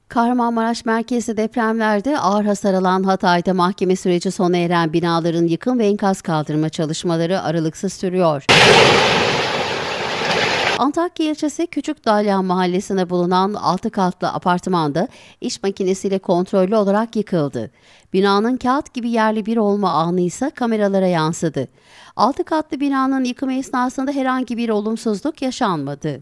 Kahramanmaraş merkezli depremlerde ağır hasar alan Hatay'da mahkeme süreci sona eren binaların yıkım ve enkaz kaldırma çalışmaları aralıksız sürüyor. Antakya ilçesi Küçükdalyan mahallesinde bulunan 6 katlı apartmanda iş makinesiyle kontrollü olarak yıkıldı. Binanın kağıt gibi yerli bir olma anı ise kameralara yansıdı. 6 katlı binanın yıkımı esnasında herhangi bir olumsuzluk yaşanmadı.